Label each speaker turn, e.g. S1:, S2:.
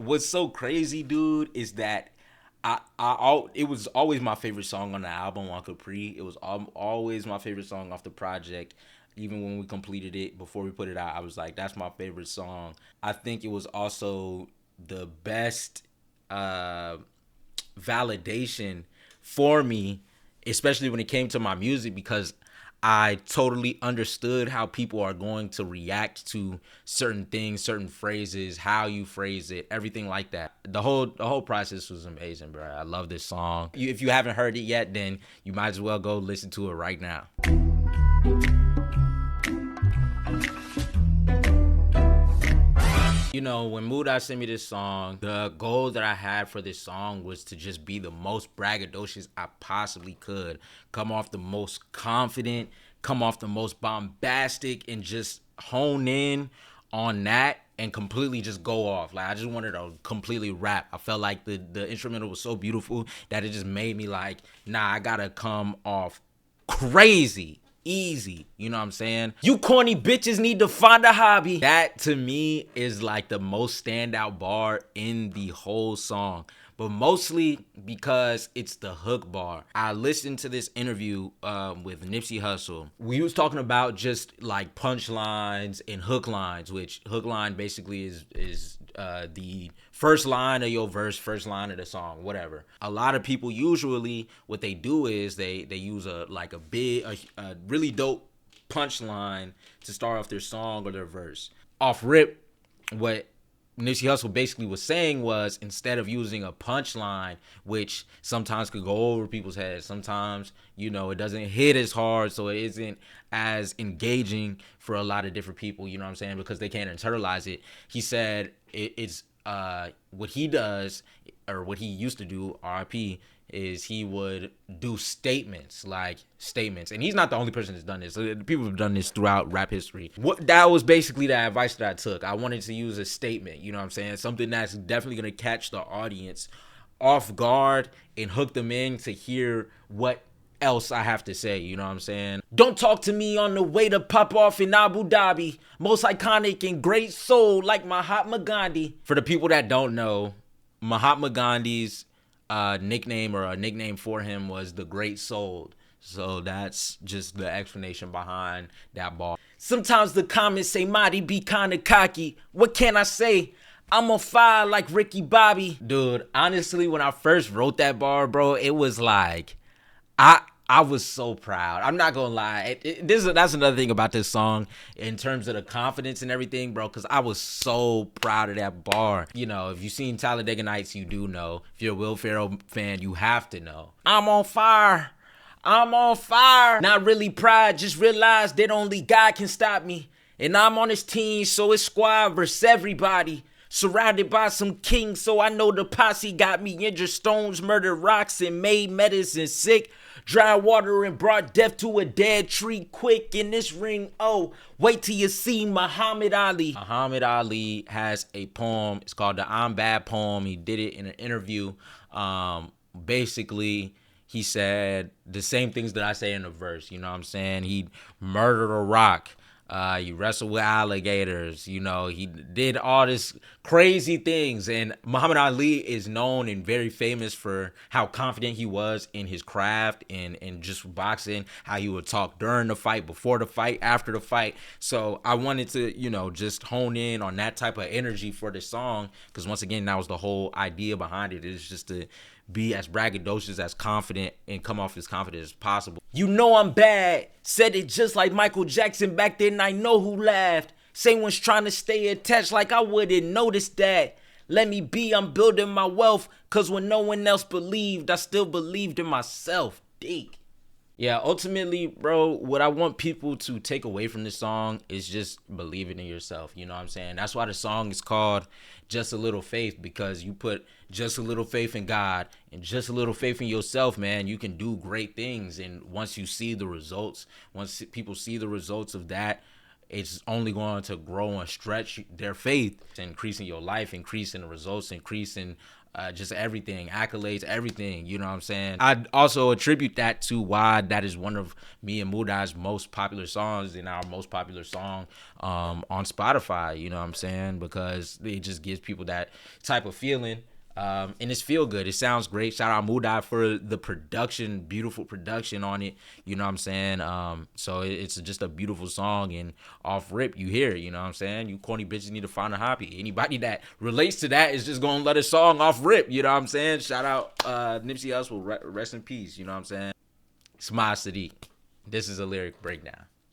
S1: what's so crazy, dude, is that it was always my favorite song on the album on Capri. It was always my favorite song off the project. Even when we completed it, before we put it out, I was like, that's my favorite song. I think it was also the best validation for me, especially when it came to my music, because I totally understood how people are going to react to certain things, certain phrases, how you phrase it, everything like that. The whole process was amazing, bro. I love this song. If you haven't heard it yet, then you might as well go listen to it right now. You know, when Mudai sent me this song, the goal that I had for this song was to just be the most braggadocious I possibly could. Come off the most confident, come off the most bombastic, and just hone in on that and completely just go off. Like, I just wanted to completely rap. I felt like the instrumental was so beautiful that it just made me like, nah, I gotta come off crazy. Easy, you know what I'm saying? You corny bitches need to find a hobby. That to me is like the most standout bar in the whole song, but mostly because it's the hook bar. I listened to this interview with Nipsey Hussle. We was talking about just like punchlines and hook lines, which hook line basically is the first line of your verse, first line of the song, whatever. A lot of people usually what they do is they use a really dope punchline to start off their song or their verse. Off rip, what Nipsey Hussle basically was saying was, instead of using a punchline, which sometimes could go over people's heads, sometimes, you know, it doesn't hit as hard, so it isn't as engaging for a lot of different people, you know what I'm saying, because they can't internalize it. He said it's what he does, or what he used to do, RIP, is he would do statements, and he's not the only person that's done this. People have done this throughout rap history. That was basically the advice that I took. I wanted to use a statement, you know what I'm saying, something that's definitely gonna catch the audience off guard and hook them in to hear what else I have to say, you know what I'm saying? Don't talk to me on the way to pop off in Abu Dhabi. Most iconic and great soul like Mahatma Gandhi. For the people that don't know, Mahatma Gandhi's nickname, or a nickname for him, was the Great Soul. So that's just the explanation behind that bar. Sometimes the comments say Marty be kinda cocky. What can I say? I'm on fire like Ricky Bobby. Dude, honestly, when I first wrote that bar, bro, it was like, I was so proud. I'm not gonna lie. That's another thing about this song in terms of the confidence and everything, bro, because I was so proud of that bar. You know, if you've seen Talladega Nights, you do know. If you're a Will Ferrell fan, you have to know. I'm on fire. I'm on fire. Not really pride, just realize that only God can stop me. And I'm on his team, so it's squad versus everybody. Surrounded by some kings, so I know the posse got me injured. Stones, murdered rocks, and made medicine sick. Dry water and brought death to a dead tree quick in this ring. Oh, wait till you see Muhammad Ali. Muhammad Ali has a poem. It's called the I'm Bad poem. He did it in an interview. Basically, he said the same things that I say in the verse. You know what I'm saying? He murdered a rock. He wrestled with alligators, you know, he did all this crazy things. And Muhammad Ali is known and very famous for how confident he was in his craft and just boxing, how he would talk during the fight, before the fight, after the fight. So I wanted to, you know, just hone in on that type of energy for the song, because once again, that was the whole idea behind it, is just to be as braggadocious, as confident, and come off as confident as possible. You know I'm bad. Said it just like Michael Jackson back then. I know who laughed. Same one's trying to stay attached like I wouldn't notice that. Let me be, I'm building my wealth. Cause when no one else believed, I still believed in myself. Deek. Yeah, ultimately, bro, what I want people to take away from this song is just believing in yourself. You know what I'm saying? That's why the song is called Just a Little Faith, because you put just a little faith in God and just a little faith in yourself, man, you can do great things. And once you see the results, once people see the results of that, it's only going to grow and stretch their faith, increasing your life, increasing the results, increasing just everything, accolades, everything. You know what I'm saying? I'd also attribute that to why that is one of me and Mudai's most popular songs and our most popular song on Spotify. You know what I'm saying? Because it just gives people that type of feeling. And it's feel good. It sounds great. Shout out Mudai for the production, beautiful production on it. You know what I'm saying? So it's just a beautiful song, and off rip, you hear it. You know what I'm saying? You corny bitches need to find a hobby. Anybody that relates to that is just gonna let a song off rip. You know what I'm saying? Shout out Nipsey Hussle, rest in peace. You know what I'm saying? It's Mad Sadiq. This is a lyric breakdown.